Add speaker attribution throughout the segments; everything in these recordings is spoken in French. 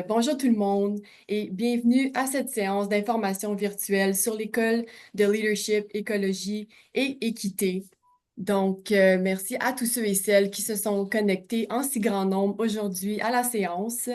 Speaker 1: Bonjour tout le monde et bienvenue à cette séance d'information virtuelle sur l'école de leadership, écologie et équité. Merci à tous ceux et celles qui se sont connectés en si grand nombre aujourd'hui à la séance.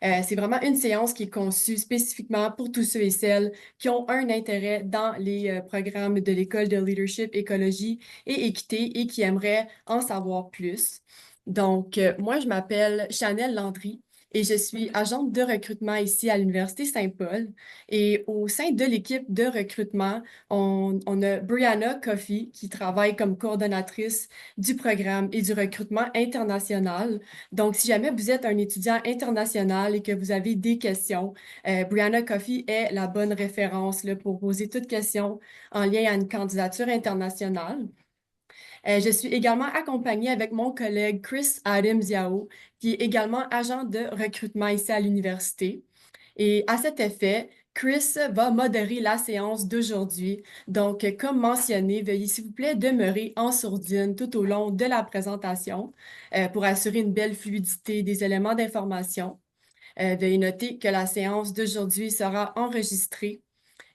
Speaker 1: C'est vraiment une séance qui est conçue spécifiquement pour tous ceux et celles qui ont un intérêt dans les programmes de l'école de leadership, écologie et équité et qui aimeraient en savoir plus. Moi, je m'appelle Chanel Landry et je suis agente de recrutement ici à l'Université Saint-Paul. Et au sein de l'équipe de recrutement, on a Brianna Coffey qui travaille comme coordonnatrice du programme et du recrutement international. Donc, si jamais vous êtes un étudiant international et que vous avez des questions, Brianna Coffey est la bonne référence là, pour poser toutes questions en lien à une candidature internationale. Je suis également accompagnée avec mon collègue Chris Adams-Yao, qui est également agent de recrutement ici à l'université. Et à cet effet, Chris va modérer la séance d'aujourd'hui. Comme mentionné, veuillez s'il vous plaît demeurer en sourdine tout au long de la présentation pour assurer une belle fluidité des éléments d'information. Veuillez noter que la séance d'aujourd'hui sera enregistrée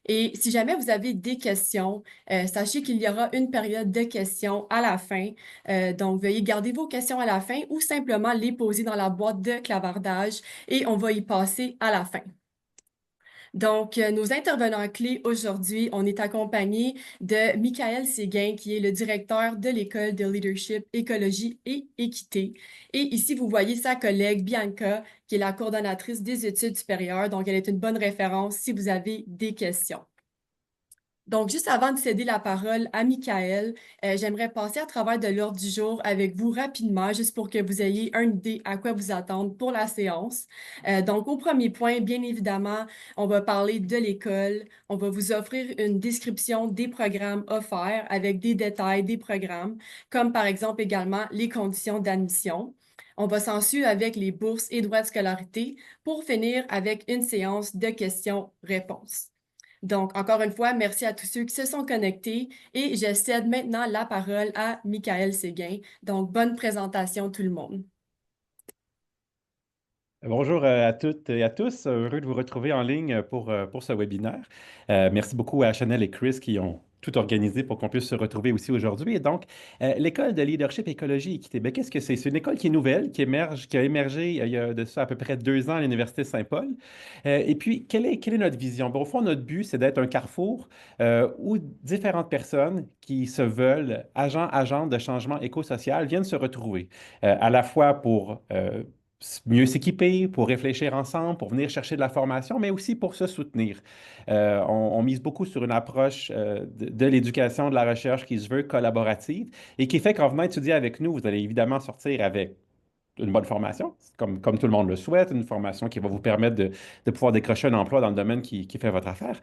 Speaker 1: et si jamais vous avez des questions, sachez qu'il y aura une période de questions à la fin. Donc, veuillez garder vos questions à la fin ou simplement les poser dans la boîte de clavardage et on va y passer à la fin. Nos intervenants clés aujourd'hui, on est accompagné de Michael Séguin, qui est le directeur de l'École de leadership, écologie et équité. Et ici, vous voyez sa collègue Bianca, qui est la coordonnatrice des études supérieures. Donc, elle est une bonne référence si vous avez des questions. Donc, juste avant de céder la parole à Michael, j'aimerais passer à travers de l'ordre du jour avec vous rapidement, juste pour que vous ayez une idée à quoi vous attendre pour la séance. Au premier point, bien évidemment, on va parler de l'école. On va vous offrir une description des programmes offerts avec des détails des programmes, comme par exemple également les conditions d'admission. On va s'en suivre avec les bourses et droits de scolarité pour finir avec une séance de questions-réponses. Donc, encore une fois, merci à tous ceux qui se sont connectés et je cède maintenant la parole à Michael Séguin. Donc, bonne présentation tout le monde.
Speaker 2: Bonjour à toutes et à tous. Heureux de vous retrouver en ligne pour ce webinaire. Merci beaucoup à Chanel et Chris qui ont tout organisé pour qu'on puisse se retrouver aussi aujourd'hui. Et donc, l'École de leadership, écologie et équité, ben, qu'est-ce que c'est? C'est une école qui est nouvelle, qui a émergé il y a de ça à peu près 2 ans à l'Université Saint-Paul. Et puis, quelle est notre vision? Bon, au fond, notre but, c'est d'être un carrefour où différentes personnes qui se veulent agents de changement écosocial viennent se retrouver, à la fois pour mieux s'équiper, pour réfléchir ensemble, pour venir chercher de la formation, mais aussi pour se soutenir. On mise beaucoup sur une approche de l'éducation, de la recherche qui se veut collaborative et qui fait qu'en venant étudier avec nous, vous allez évidemment sortir avec une bonne formation, comme tout le monde le souhaite, une formation qui va vous permettre de pouvoir décrocher un emploi dans le domaine qui fait votre affaire,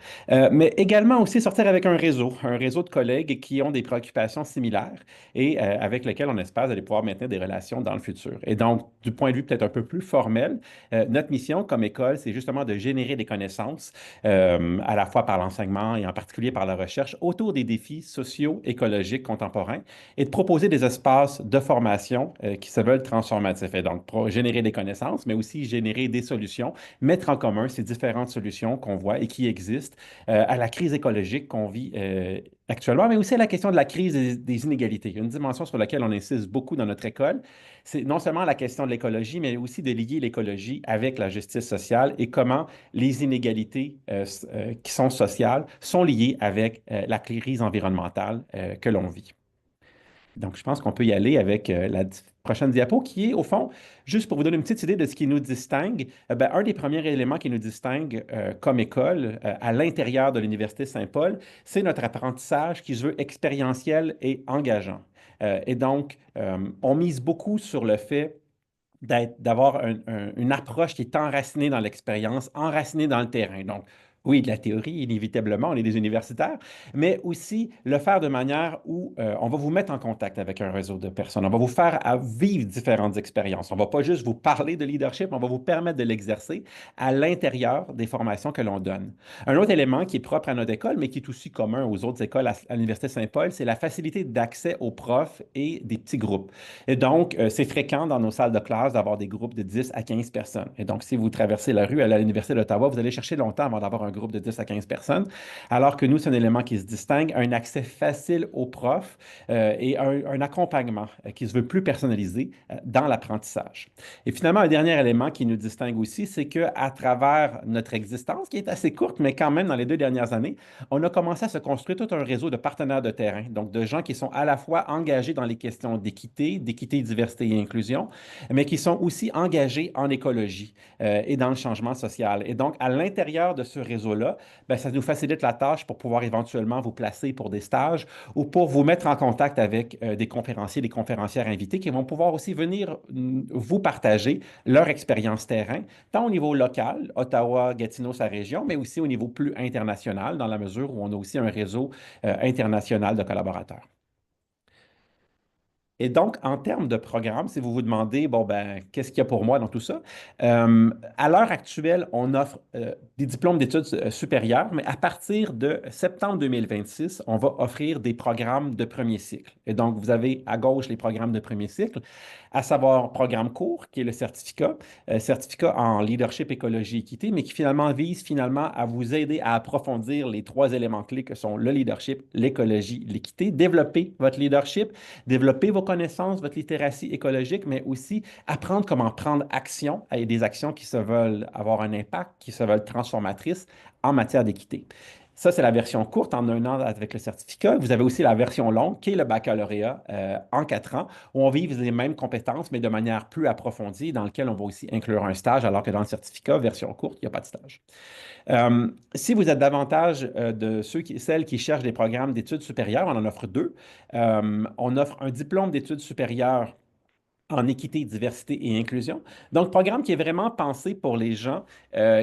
Speaker 2: mais également aussi sortir avec un réseau de collègues qui ont des préoccupations similaires et avec lesquels on espère aller pouvoir maintenir des relations dans le futur. Et donc, du point de vue peut-être un peu plus formel, notre mission comme école, c'est justement de générer des connaissances, à la fois par l'enseignement et en particulier par la recherche, autour des défis socio-écologiques contemporains et de proposer des espaces de formation qui se veulent transformatifs. Et donc, pour générer des connaissances, mais aussi générer des solutions, mettre en commun ces différentes solutions qu'on voit et qui existent à la crise écologique qu'on vit actuellement, mais aussi à la question de la crise des inégalités. Une dimension sur laquelle on insiste beaucoup dans notre école, c'est non seulement la question de l'écologie, mais aussi de lier l'écologie avec la justice sociale et comment les inégalités qui sont sociales sont liées avec la crise environnementale que l'on vit. Donc, je pense qu'on peut y aller avec la prochaine diapo qui est, au fond, juste pour vous donner une petite idée de ce qui nous distingue, ben, un des premiers éléments qui nous distingue comme école à l'intérieur de l'Université Saint-Paul, c'est notre apprentissage qui se veut expérientiel et engageant. On mise beaucoup sur le fait d'avoir une approche qui est enracinée dans l'expérience, enracinée dans le terrain. Donc, Oui, de la théorie, inévitablement, on est des universitaires, mais aussi le faire de manière où on va vous mettre en contact avec un réseau de personnes. On va vous faire vivre différentes expériences. On ne va pas juste vous parler de leadership, on va vous permettre de l'exercer à l'intérieur des formations que l'on donne. Un autre élément qui est propre à notre école, mais qui est aussi commun aux autres écoles à l'Université Saint-Paul, c'est la facilité d'accès aux profs et des petits groupes. Et donc, c'est fréquent dans nos salles de classe d'avoir des groupes de 10 à 15 personnes. Et donc, si vous traversez la rue à l'Université d'Ottawa, vous allez chercher longtemps avant d'avoir un groupe de 10 à 15 personnes, alors que nous, c'est un élément qui se distingue, un accès facile aux profs et un accompagnement qui se veut plus personnalisé dans l'apprentissage. Et finalement, un dernier élément qui nous distingue aussi, c'est qu'à travers notre existence, qui est assez courte, mais quand même dans les 2 dernières années, on a commencé à se construire tout un réseau de partenaires de terrain, donc de gens qui sont à la fois engagés dans les questions d'équité, diversité et inclusion, mais qui sont aussi engagés en écologie et dans le changement social. Et donc, à l'intérieur de ce réseau-là, ben, ça nous facilite la tâche pour pouvoir éventuellement vous placer pour des stages ou pour vous mettre en contact avec des conférenciers, des conférencières invités qui vont pouvoir aussi venir vous partager leur expérience terrain, tant au niveau local, Ottawa, Gatineau, sa région, mais aussi au niveau plus international, dans la mesure où on a aussi un réseau international de collaborateurs. Et donc, en termes de programme, si vous vous demandez, bon, ben, qu'est-ce qu'il y a pour moi dans tout ça? À l'heure actuelle, on offre des diplômes d'études supérieures, mais à partir de septembre 2026, on va offrir des programmes de premier cycle. Et donc, vous avez à gauche les programmes de premier cycle, à savoir programme court, qui est le certificat en leadership, écologie, équité, mais qui finalement vise finalement à vous aider à approfondir les trois éléments clés que sont le leadership, l'écologie, l'équité, développer votre leadership, développer vos connaissances, votre littératie écologique, mais aussi apprendre comment prendre action et des actions qui se veulent avoir un impact, qui se veulent transformatrices en matière d'équité. Ça, c'est la version courte en 1 an avec le certificat. Vous avez aussi la version longue, qui est le baccalauréat en 4 ans, où on vise les mêmes compétences, mais de manière plus approfondie, dans lequel on va aussi inclure un stage, alors que dans le certificat, version courte, il n'y a pas de stage. Si vous êtes davantage de celles qui cherchent des programmes d'études supérieures, on en offre deux. On offre un diplôme d'études supérieures en équité, diversité et inclusion. Donc, programme qui est vraiment pensé pour les gens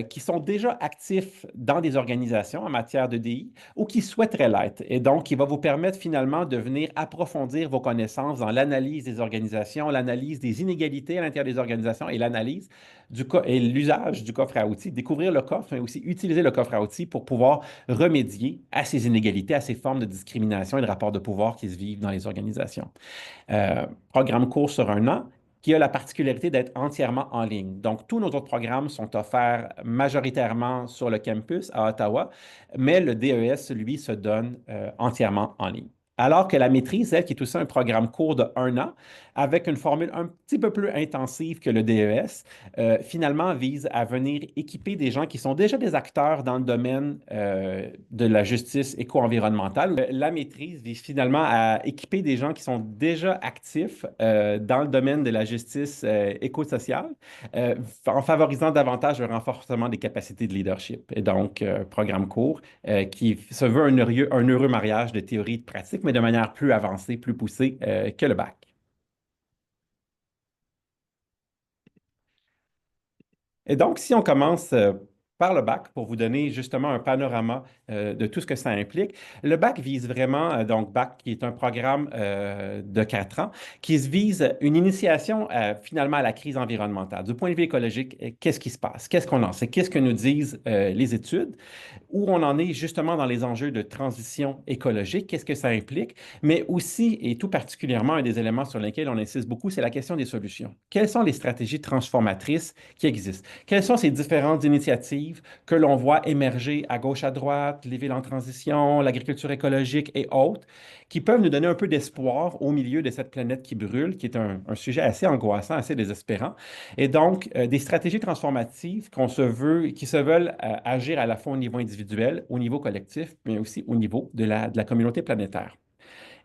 Speaker 2: qui sont déjà actifs dans des organisations en matière de DI ou qui souhaiteraient l'être. Et donc, qui va vous permettre finalement de venir approfondir vos connaissances dans l'analyse des organisations, l'analyse des inégalités à l'intérieur des organisations et l'analyse et l'usage du coffre à outils, découvrir le coffre, mais aussi utiliser le coffre à outils pour pouvoir remédier à ces inégalités, à ces formes de discrimination et de rapports de pouvoir qui se vivent dans les organisations. Programme court sur 1 an qui a la particularité d'être entièrement en ligne. Donc, tous nos autres programmes sont offerts majoritairement sur le campus à Ottawa, mais le DES, lui, se donne entièrement en ligne. Alors que la maîtrise, elle, qui est aussi un programme court de 1 an, avec une formule un petit peu plus intensive que le DES, finalement vise à venir équiper des gens qui sont déjà des acteurs dans le domaine de la justice éco-environnementale. La maîtrise vise finalement à équiper des gens qui sont déjà actifs dans le domaine de la justice éco-sociale, en favorisant davantage le renforcement des capacités de leadership. Et donc, programme court qui se veut un heureux mariage de théorie et de pratique, mais de manière plus avancée, plus poussée que le bac. Et donc, si on commence par le bac pour vous donner justement un panorama de tout ce que ça implique, le bac vise vraiment, donc bac qui est un programme de 4 ans, qui se vise une initiation finalement à la crise environnementale. Du point de vue écologique, qu'est-ce qui se passe? Qu'est-ce qu'on en sait? Qu'est-ce que nous disent les études? Où on en est justement dans les enjeux de transition écologique, qu'est-ce que ça implique, mais aussi, et tout particulièrement, un des éléments sur lesquels on insiste beaucoup, c'est la question des solutions. Quelles sont les stratégies transformatrices qui existent? Quelles sont ces différentes initiatives que l'on voit émerger à gauche, à droite, les villes en transition, l'agriculture écologique et autres, qui peuvent nous donner un peu d'espoir au milieu de cette planète qui brûle, qui est un sujet assez angoissant, assez désespérant. Et donc, des stratégies transformatives qui se veulent agir à la fois au niveau individuel, au niveau collectif, mais aussi au niveau de la communauté planétaire.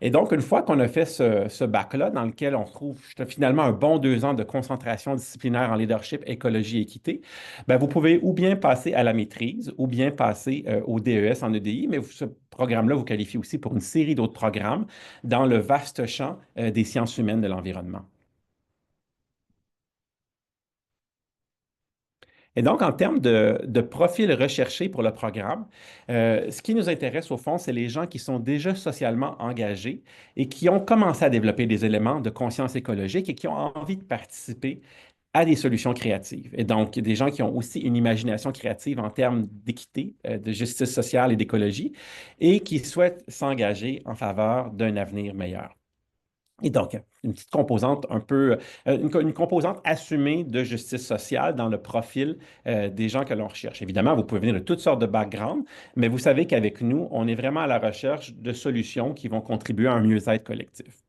Speaker 2: Et donc, une fois qu'on a fait ce bac-là, dans lequel on trouve finalement un bon 2 ans de concentration disciplinaire en leadership, écologie et équité, ben, vous pouvez ou bien passer à la maîtrise ou bien passer au DES en EDI, mais ce programme-là vous qualifie aussi pour une série d'autres programmes dans le vaste champ des sciences humaines de l'environnement. Et donc, en termes de profil recherché pour le programme, ce qui nous intéresse au fond, c'est les gens qui sont déjà socialement engagés et qui ont commencé à développer des éléments de conscience écologique et qui ont envie de participer à des solutions créatives. Et donc, des gens qui ont aussi une imagination créative en termes d'équité, de justice sociale et d'écologie, et qui souhaitent s'engager en faveur d'un avenir meilleur. Et donc, une petite composante un peu, une composante assumée de justice sociale dans le profil des gens que l'on recherche. Évidemment, vous pouvez venir de toutes sortes de backgrounds, mais vous savez qu'avec nous, on est vraiment à la recherche de solutions qui vont contribuer à un mieux-être collectif.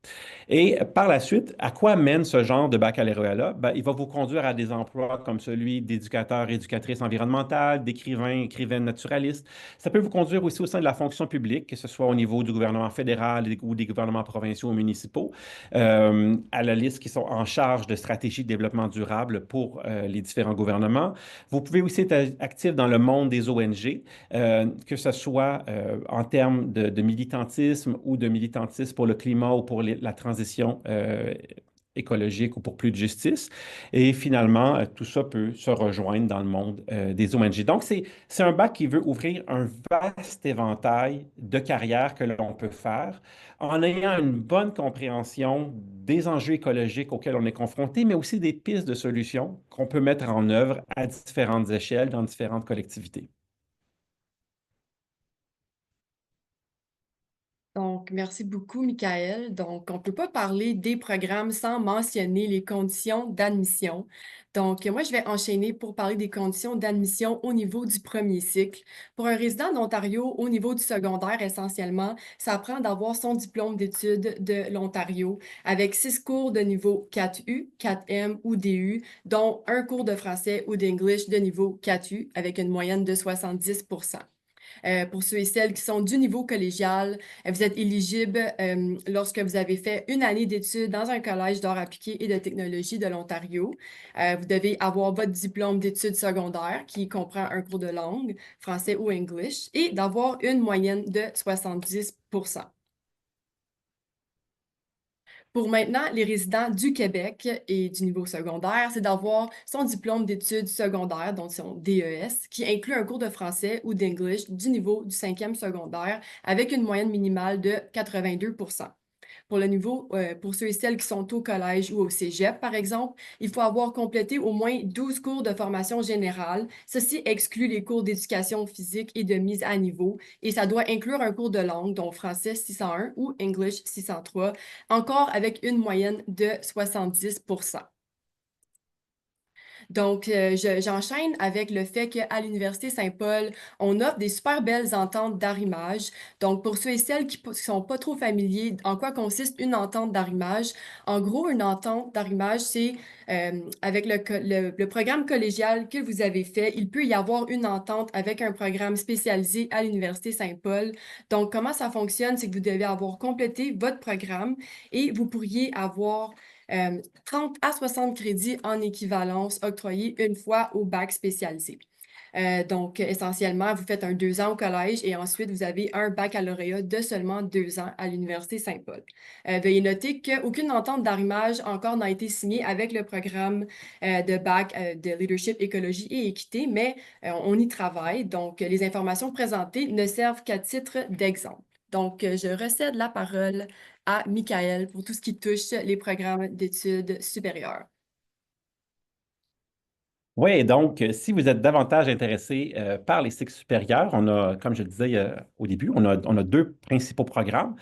Speaker 2: Et par la suite, à quoi mène ce genre de baccalauréat-là? Ben, il va vous conduire à des emplois comme celui d'éducateur, éducatrice environnementale, d'écrivain, écrivaine naturaliste. Ça peut vous conduire aussi au sein de la fonction publique, que ce soit au niveau du gouvernement fédéral ou des gouvernements provinciaux ou municipaux, à la liste qui sont en charge de stratégies de développement durable pour les différents gouvernements. Vous pouvez aussi être actif dans le monde des ONG, que ce soit en termes de militantisme ou de militantisme pour le climat ou pour la transition écologique ou pour plus de justice. Et finalement, tout ça peut se rejoindre dans le monde des ONG. Donc, c'est un bac qui veut ouvrir un vaste éventail de carrières que l'on peut faire en ayant une bonne compréhension des enjeux écologiques auxquels on est confronté, mais aussi des pistes de solutions qu'on peut mettre en œuvre à différentes échelles dans différentes collectivités.
Speaker 1: Donc, merci beaucoup, Michael. Donc, on ne peut pas parler des programmes sans mentionner les conditions d'admission. Donc, moi, je vais enchaîner pour parler des conditions d'admission au niveau du premier cycle. Pour un résident d'Ontario, au niveau du secondaire, essentiellement, ça prend d'avoir son diplôme d'études de l'Ontario avec 6 cours de niveau 4U, 4M ou DU, dont un cours de français ou d'anglais de niveau 4U avec une moyenne de 70 pour ceux et celles qui sont du niveau collégial, vous êtes éligible lorsque vous avez fait une année d'études dans un collège d'art appliqué et de technologie de l'Ontario. Vous devez avoir votre diplôme d'études secondaires qui comprend un cours de langue, français ou English, et d'avoir une moyenne de 70. Pour maintenant, les résidents du Québec et du niveau secondaire, c'est d'avoir son diplôme d'études secondaires, donc son DES, qui inclut un cours de français ou d'anglais du niveau du cinquième secondaire avec une moyenne minimale de 82. Pour le niveau, pour ceux et celles qui sont au collège ou au cégep, par exemple, il faut avoir complété au moins 12 cours de formation générale. Ceci exclut les cours d'éducation physique et de mise à niveau, et ça doit inclure un cours de langue, dont français 601 ou English 603, encore avec une moyenne de 70. Donc, j'enchaîne avec le fait qu'à l'Université Saint-Paul, on offre des super belles ententes d'arrimage. Donc, pour ceux et celles qui ne sont pas trop familiers, en quoi consiste une entente d'arrimage? En gros, une entente d'arrimage, c'est avec le programme collégial que vous avez fait, il peut y avoir une entente avec un programme spécialisé à l'Université Saint-Paul. Donc, comment ça fonctionne? C'est que vous devez avoir complété votre programme et vous pourriez avoir 30 à 60 crédits en équivalence octroyés une fois au bac spécialisé. Donc, essentiellement, vous faites un 2 ans au collège et ensuite, vous avez un baccalauréat de seulement 2 ans à l'Université Saint-Paul. Veuillez noter qu'aucune entente d'arrimage encore n'a été signée avec le programme de bac de leadership, écologie et équité, mais on y travaille. Donc, les informations présentées ne servent qu'à titre d'exemple. Donc, je recède la parole à Michael pour tout ce qui touche les programmes d'études supérieures.
Speaker 2: Oui, donc, si vous êtes davantage intéressé par les cycles supérieurs, on a, comme je le disais au début, on a deux principaux programmes.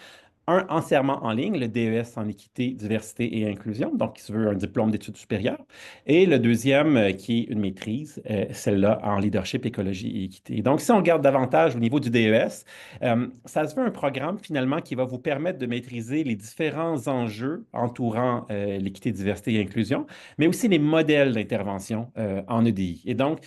Speaker 2: Un entièrement en ligne, le DES en équité, diversité et inclusion, donc qui se veut un diplôme d'études supérieures. Et le deuxième, qui est une maîtrise, celle-là en leadership, écologie et équité. Donc, si on regarde davantage au niveau du DES, ça se veut un programme finalement qui va vous permettre de maîtriser les différents enjeux entourant l'équité, diversité et inclusion, mais aussi les modèles d'intervention en EDI. Et donc,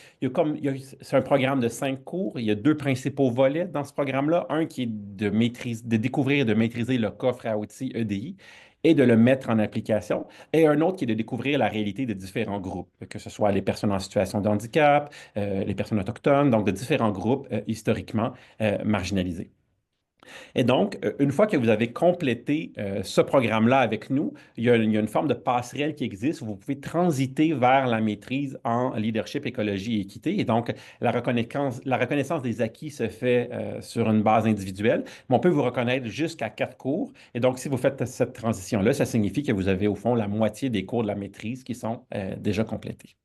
Speaker 2: c'est un programme de 5 cours. Il y a deux principaux volets dans ce programme-là. Un qui est de découvrir et de maîtriser le coffre à outils EDI et de le mettre en application. Et un autre qui est de découvrir la réalité de différents groupes, que ce soit les personnes en situation de handicap, les personnes autochtones, donc de différents groupes historiquement marginalisés. Et donc, une fois que vous avez complété ce programme-là avec nous, il y a une forme de passerelle qui existe où vous pouvez transiter vers la maîtrise en leadership, écologie et équité. Et donc, la reconnaissance des acquis se fait sur une base individuelle, mais on peut vous reconnaître jusqu'à 4 cours. Et donc, si vous faites cette transition-là, ça signifie que vous avez au fond la moitié des cours de la maîtrise qui sont déjà complétés.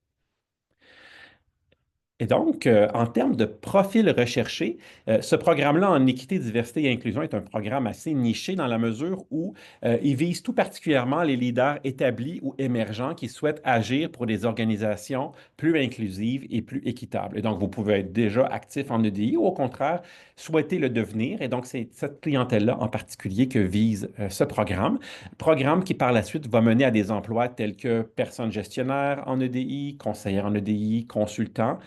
Speaker 2: Et donc, en termes de profil recherché, ce programme-là en équité, diversité et inclusion est un programme assez niché dans la mesure où il vise tout particulièrement les leaders établis ou émergents qui souhaitent agir pour des organisations plus inclusives et plus équitables. Et donc, vous pouvez être déjà actif en EDI ou au contraire, souhaiter le devenir. Et donc, c'est cette clientèle-là en particulier que vise ce programme. Programme qui, par la suite, va mener à des emplois tels que personne gestionnaire en EDI, conseillère en EDI, consultant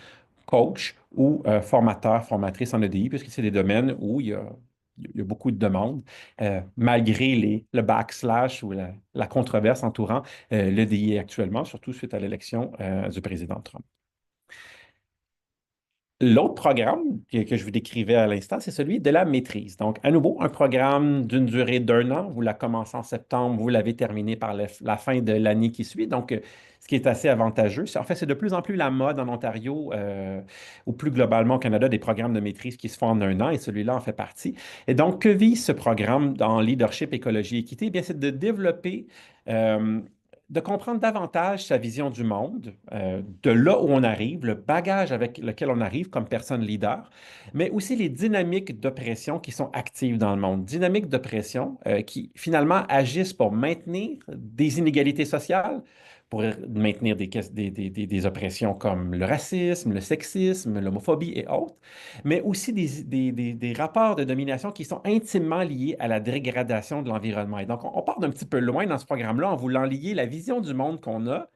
Speaker 2: coach ou formateur, formatrice en EDI, puisque c'est des domaines où il y a beaucoup de demandes, malgré le backslash ou la controverse entourant l'EDI actuellement, surtout suite à l'élection du président Trump. L'autre programme que je vous décrivais à l'instant, c'est celui de la maîtrise. Donc, à nouveau, un programme d'une durée d'1 an. Vous la commencez en septembre, vous l'avez terminé par la fin de l'année qui suit. Donc, ce qui est assez avantageux. En fait, c'est de plus en plus la mode en Ontario ou plus globalement au Canada, des programmes de maîtrise qui se font en 1 an et celui-là en fait partie. Et donc, que vise ce programme dans leadership, écologie et équité? Eh bien, c'est de développer euh, de comprendre davantage sa vision du monde, de là où on arrive, le bagage avec lequel on arrive comme personne leader, mais aussi les dynamiques d'oppression qui sont actives dans le monde. Dynamiques d'oppression qui finalement agissent pour maintenir des inégalités sociales, pour maintenir des oppressions comme le racisme, le sexisme, l'homophobie et autres, mais aussi des rapports de domination qui sont intimement liés à la dégradation de l'environnement. Et donc, on part d'un petit peu loin dans ce programme-là en voulant lier la vision du monde qu'on a,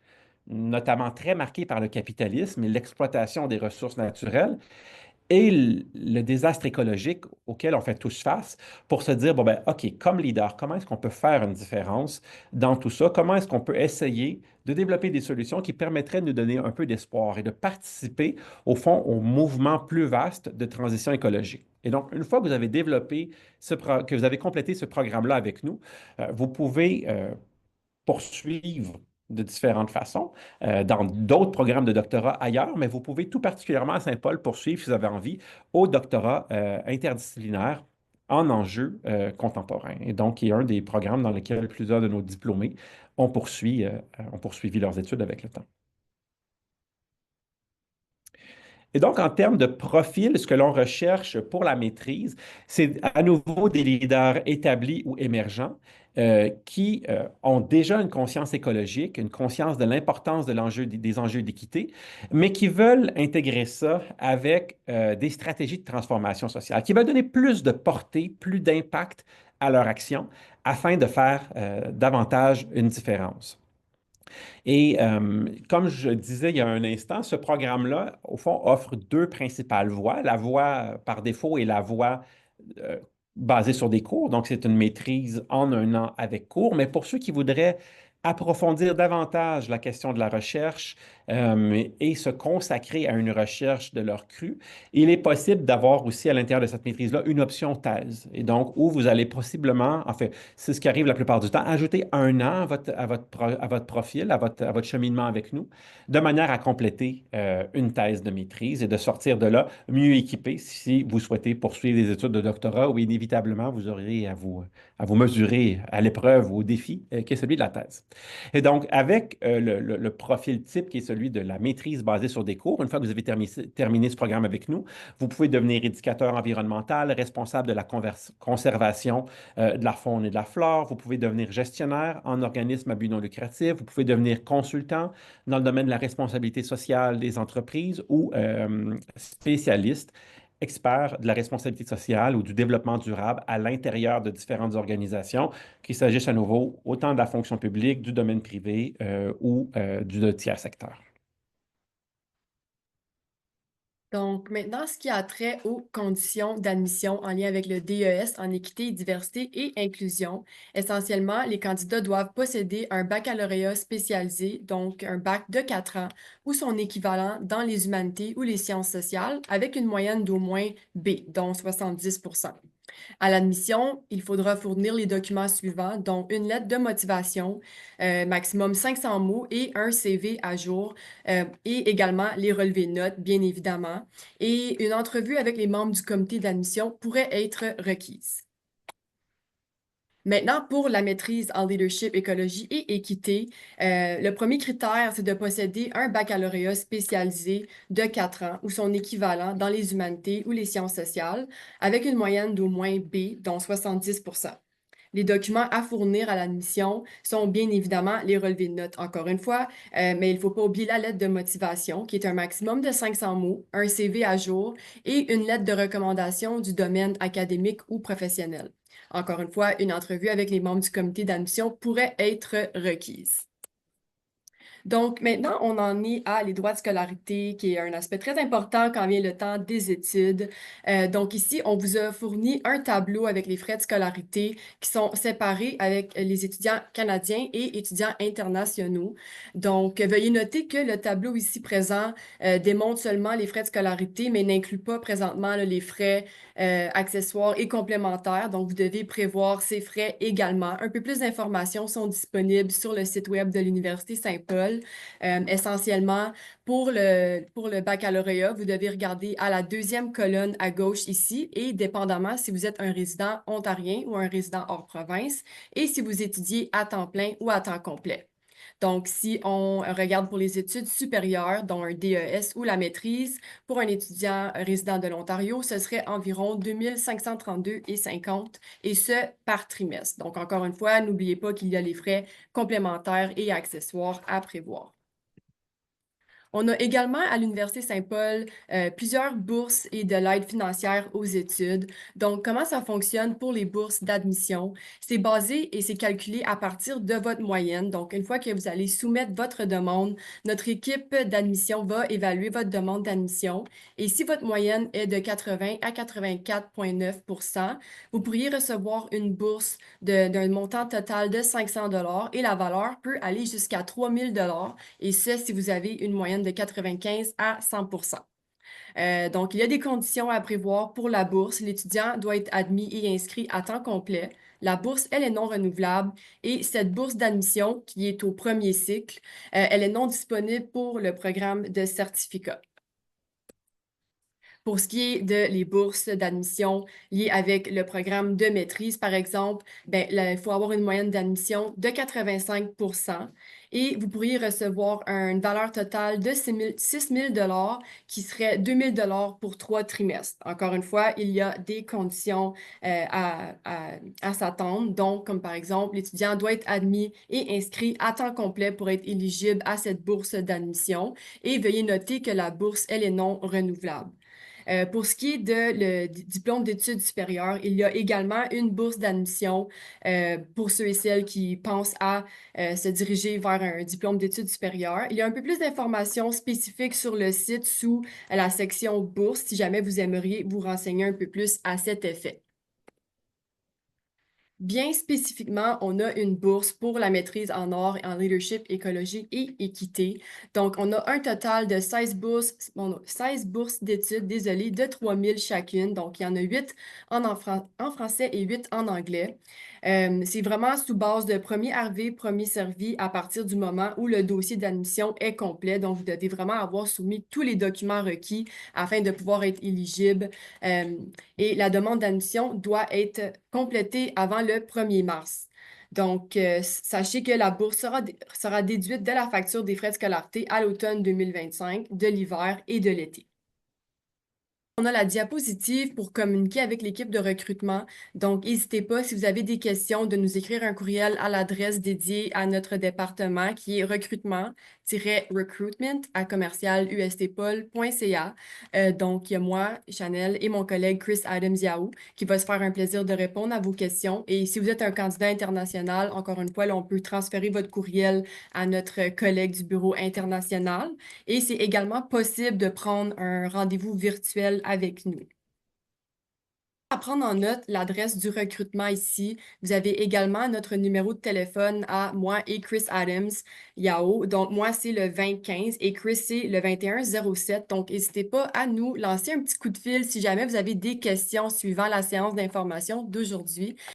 Speaker 2: notamment très marquée par le capitalisme et l'exploitation des ressources naturelles, et le désastre écologique auquel on fait tous face pour se dire, bon, ben, OK, comme leader, comment est-ce qu'on peut faire une différence dans tout ça? Comment est-ce qu'on peut essayer de développer des solutions qui permettraient de nous donner un peu d'espoir et de participer, au fond, au mouvement plus vaste de transition écologique? Et donc, une fois que vous avez développé que vous avez complété ce programme-là avec nous, vous pouvez poursuivre de différentes façons dans d'autres programmes de doctorat ailleurs, mais vous pouvez tout particulièrement à Saint-Paul poursuivre, si vous avez envie, au doctorat interdisciplinaire en enjeux contemporains. Et donc, il y a un des programmes dans lesquels plusieurs de nos diplômés ont poursuivi leurs études avec le temps. Et donc, en termes de profil, ce que l'on recherche pour la maîtrise, c'est à nouveau des leaders établis ou émergents qui ont déjà une conscience écologique, une conscience de l'importance de des enjeux d'équité, mais qui veulent intégrer ça avec des stratégies de transformation sociale, qui veulent donner plus de portée, plus d'impact à leur action afin de faire davantage une différence. Et comme je disais il y a un instant, ce programme-là, au fond, offre deux principales voies. La voie par défaut et la voie euh, basée sur des cours. Donc, c'est une maîtrise en 1 an avec cours. Mais pour ceux qui voudraient approfondir davantage la question de la recherche et se consacrer à une recherche de leur cru, il est possible d'avoir aussi à l'intérieur de cette maîtrise-là une option thèse. Et donc, où vous allez possiblement, en fait, c'est ce qui arrive la plupart du temps, ajouter 1 an à votre profil, à votre cheminement avec nous, de manière à compléter une thèse de maîtrise et de sortir de là mieux équipé si vous souhaitez poursuivre des études de doctorat où inévitablement vous aurez à vous mesurer à l'épreuve ou au défi qui est celui de la thèse. Et donc, avec le profil type qui est celui de la maîtrise basée sur des cours, une fois que vous avez terminé ce programme avec nous, vous pouvez devenir éducateur environnemental, responsable de la conservation de la faune et de la flore. Vous pouvez devenir gestionnaire en organisme à but non lucratif. Vous pouvez devenir consultant dans le domaine de la responsabilité sociale des entreprises ou spécialiste expert de la responsabilité sociale ou du développement durable à l'intérieur de différentes organisations, qu'il s'agisse à nouveau autant de la fonction publique, du domaine privé ou du tiers secteur.
Speaker 1: Donc, maintenant, ce qui a trait aux conditions d'admission en lien avec le DES en équité, diversité et inclusion. Essentiellement, les candidats doivent posséder un baccalauréat spécialisé, donc un bac de 4 ans, ou son équivalent dans les humanités ou les sciences sociales, avec une moyenne d'au moins B, dont 70%. À l'admission, il faudra fournir les documents suivants, dont une lettre de motivation, maximum 500 mots et un CV à jour, et également les relevés de notes, bien évidemment. Et une entrevue avec les membres du comité d'admission pourrait être requise. Maintenant, pour la maîtrise en leadership, écologie et équité, le premier critère, c'est de posséder un baccalauréat spécialisé de 4 ans ou son équivalent dans les humanités ou les sciences sociales, avec une moyenne d'au moins B, dont 70%. Les documents à fournir à l'admission sont bien évidemment les relevés de notes, encore une fois, mais il ne faut pas oublier la lettre de motivation, qui est un maximum de 500 mots, un CV à jour et une lettre de recommandation du domaine académique ou professionnel. Encore une fois, une entrevue avec les membres du comité d'admission pourrait être requise. Donc, maintenant, on en est à les droits de scolarité, qui est un aspect très important quand vient le temps des études. Donc, ici, on vous a fourni un tableau avec les frais de scolarité qui sont séparés avec les étudiants canadiens et étudiants internationaux. Donc, veuillez noter que le tableau ici présent démontre seulement les frais de scolarité, mais n'inclut pas présentement là, les frais accessoires et complémentaires. Donc, vous devez prévoir ces frais également. Un peu plus d'informations sont disponibles sur le site web de l'Université Saint-Paul. Essentiellement, pour le baccalauréat, vous devez regarder à la deuxième colonne à gauche ici et dépendamment si vous êtes un résident ontarien ou un résident hors province et si vous étudiez à temps plein ou à temps complet. Donc, si on regarde pour les études supérieures, dont un DES ou la maîtrise, pour un étudiant résident de l'Ontario, ce serait environ 2532,50 et ce, par trimestre. Donc, encore une fois, n'oubliez pas qu'il y a les frais complémentaires et accessoires à prévoir. On a également à l'Université Saint-Paul plusieurs bourses et de l'aide financière aux études. Donc, comment ça fonctionne pour les bourses d'admission? C'est basé et c'est calculé à partir de votre moyenne. Donc, une fois que vous allez soumettre votre demande, notre équipe d'admission va évaluer votre demande d'admission. Et si votre moyenne est de 80 à 84,9 vous pourriez recevoir une bourse d'un montant total de 500 et la valeur peut aller jusqu'à 3000 et ce, si vous avez une moyenne de 95 à 100 donc, il y a des conditions à prévoir pour la bourse. L'étudiant doit être admis et inscrit à temps complet. La bourse, elle est non renouvelable et cette bourse d'admission, qui est au premier cycle, elle est non disponible pour le programme de certificat. Pour ce qui est de les bourses d'admission liées avec le programme de maîtrise, par exemple, il faut avoir une moyenne d'admission de 85 et vous pourriez recevoir une valeur totale de 6 000 qui serait 2 000 pour 3 trimestres. Encore une fois, il y a des conditions à s'attendre. Donc, comme par exemple, l'étudiant doit être admis et inscrit à temps complet pour être éligible à cette bourse d'admission. Et veuillez noter que la bourse, elle est non renouvelable. Pour ce qui est de le diplôme d'études supérieures, il y a également une bourse d'admission pour ceux et celles qui pensent à se diriger vers un diplôme d'études supérieures. Il y a un peu plus d'informations spécifiques sur le site sous la section bourse si jamais vous aimeriez vous renseigner un peu plus à cet effet. Bien spécifiquement, on a une bourse pour la maîtrise en art, en leadership, écologie et équité. Donc, on a un total de 16 bourses d'études, désolé, de 3 000 chacune. Donc, il y en a 8 en français et 8 en anglais. C'est vraiment sous base de premier arrivé, premier servi à partir du moment où le dossier d'admission est complet. Donc, vous devez vraiment avoir soumis tous les documents requis afin de pouvoir être éligible. Et la demande d'admission doit être complétée avant le 1er mars. Donc, sachez que la bourse sera déduite de la facture des frais de scolarité à l'automne 2025, de l'hiver et de l'été. On a la diapositive pour communiquer avec l'équipe de recrutement. Donc, n'hésitez pas, si vous avez des questions, de nous écrire un courriel à l'adresse dédiée à notre département qui est recrutement-recruitment@commercial-ustpol.ca. Donc, il y a moi, Chanel, et mon collègue Chris Adams-Yahoo qui va se faire un plaisir de répondre à vos questions. Et si vous êtes un candidat international, encore une fois, là, on peut transférer votre courriel à notre collègue du bureau international. Et c'est également possible de prendre un rendez-vous virtuel avec nous. à prendre en note l'adresse du recrutement ici. Vous avez également notre numéro de téléphone à moi et Chris Adams, Yao. Donc, moi, c'est le 2015 et Chris, c'est le 2107. Donc, n'hésitez pas à nous lancer un petit coup de fil si jamais vous avez des questions suivant la séance d'information d'aujourd'hui.